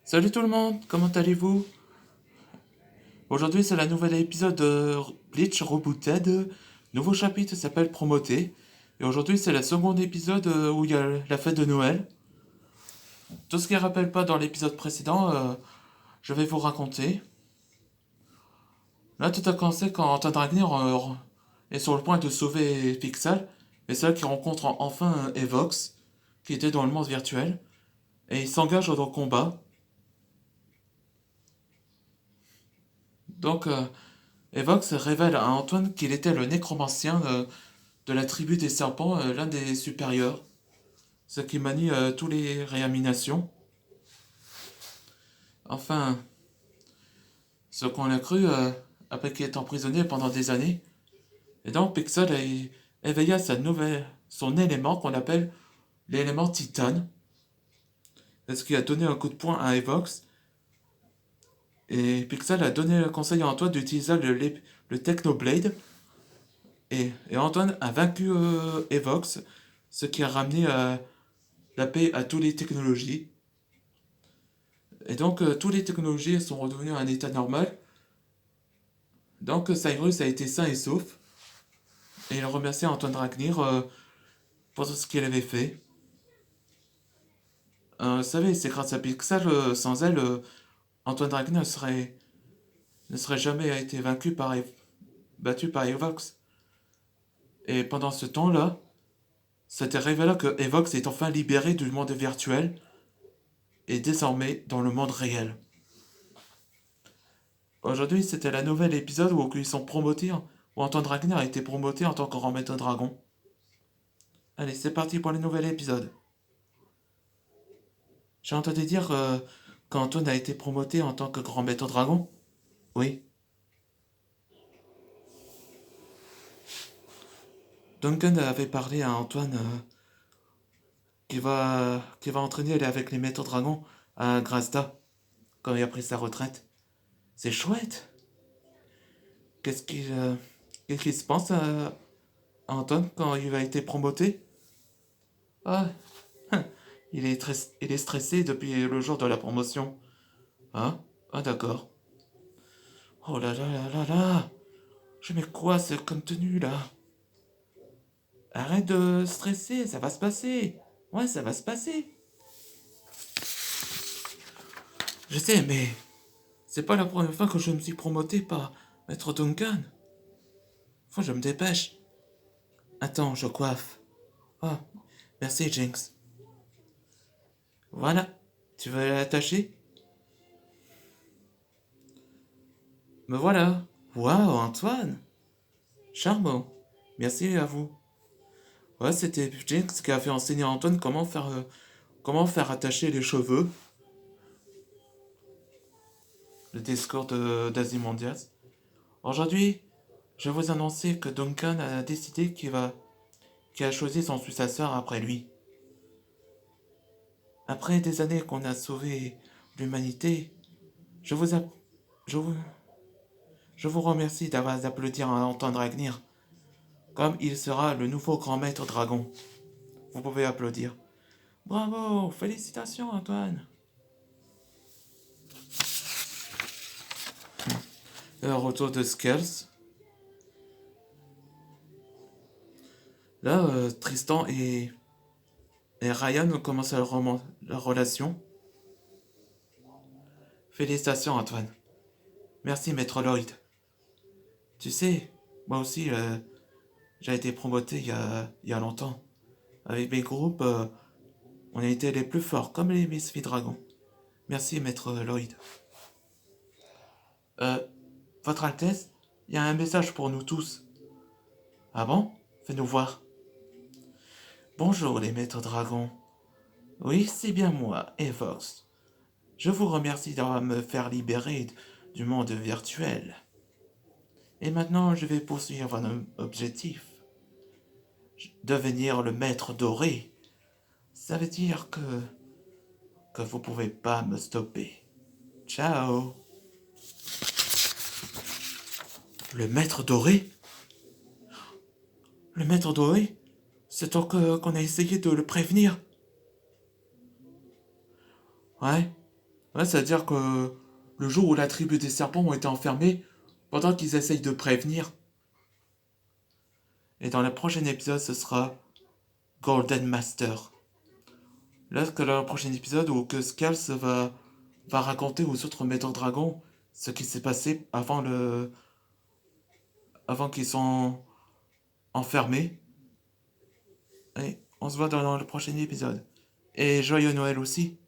Salut tout le monde, comment allez-vous? Aujourd'hui c'est la nouvelle épisode de Bleach Rebooted. Nouveau chapitre s'appelle Promoté. Et aujourd'hui c'est le second épisode où il y a la fête de Noël. Tout ce qui ne rappelle pas dans l'épisode précédent, je vais vous raconter. Là tout a commencé quand Antoine Dragnir est sur le point de sauver Pixel. Et c'est là qu'il rencontre enfin Evox, qui était dans le monde virtuel. Et il s'engage dans le combat. Donc Evox révèle à Antoine qu'il était le nécromancien de la tribu des serpents, l'un des supérieurs, ce qui manie tous les réanimations. Enfin, ce qu'on a cru après qu'il est emprisonné pendant des années. Et donc Pixel éveilla son élément qu'on appelle l'élément titane, ce qui a donné un coup de poing à Evox. Et Pixel a donné le conseil à Antoine d'utiliser le Technoblade. Et Antoine a vaincu Evox, ce qui a ramené la paix à toutes les technologies. Et donc, toutes les technologies sont redevenues à un état normal. Donc, Cyrus a été sain et sauf. Et il remercie Antoine Dragnir pour tout ce qu'il avait fait. Vous savez, c'est grâce à Pixel, sans elle, Antoine Dragnir ne serait jamais été battu par Evox. Et pendant ce temps-là, c'était révélé que Evox est enfin libéré du monde virtuel et désormais dans le monde réel. Aujourd'hui, c'était la nouvelle épisode où ils sont promotés, où Antoine Dragnir a été promoté en tant que grand maître dragon. Allez, c'est parti pour le nouvel épisode. J'ai entendu dire qu'Antoine a été promoté en tant que grand maître dragon. Oui. Duncan avait parlé à Antoine qui va entraîner avec les maîtres dragons à Grasta quand il a pris sa retraite. C'est chouette. Qu'est-ce qu'il qu'est-ce qu'il se pense à Antoine quand il a été promoté? Ah, il est stressé depuis le jour de la promotion. Hein? Ah d'accord. Oh là là là là là. Je mets quoi ce contenu là? Arrête de stresser, ça va se passer. Ouais, ça va se passer. Je sais, mais c'est pas la première fois que je me suis promoté par Maître Duncan. Faut que je me dépêche. Attends, je coiffe. Oh, merci Jinx. Voilà. Tu veux l'attacher? Me voilà. Waouh, Antoine. Charmant. Merci à vous. Ouais, c'était Jinx qui a fait enseigner à Antoine comment faire attacher les cheveux. Le discours d'Azimondias. Aujourd'hui, je vais vous annoncer que Duncan a décidé qu'il a choisi son successeur après lui. Après des années qu'on a sauvé l'humanité, je vous, app- je vous, je vous remercie d'avoir applaudi à Antoine Dragnir, comme il sera le nouveau grand maître dragon. Vous pouvez applaudir. Bravo, félicitations Antoine. Le retour de Skells. Là, Tristan et Ryan ont commencé leur relation. Félicitations Antoine. Merci Maître Lloyd. Tu sais, moi aussi, j'ai été promoté il y a longtemps. Avec mes groupes, on a été les plus forts, comme les Misfits Dragons. Merci Maître Lloyd. Euh, Votre Altesse, il y a un message pour nous tous. Ah bon? Fais-nous voir. Bonjour les Maîtres Dragons. Oui, c'est bien moi, Evox. Je vous remercie d'avoir me faire libérer du monde virtuel. Et maintenant, je vais poursuivre un objectif. Devenir le maître doré. Ça veut dire que vous pouvez pas me stopper. Ciao. Le maître doré? Le maître doré? C'est tant qu'on a essayé de le prévenir. Ouais, Ouais, c'est-à-dire que le jour où la tribu des serpents ont été enfermés, pendant qu'ils essayent de prévenir. Et dans le prochain épisode, ce sera Golden Master. Là, que dans le prochain épisode, où que Scales va raconter aux autres maîtres dragons ce qui s'est passé avant qu'ils sont enfermés. Et on se voit dans le prochain épisode. Et joyeux Noël aussi.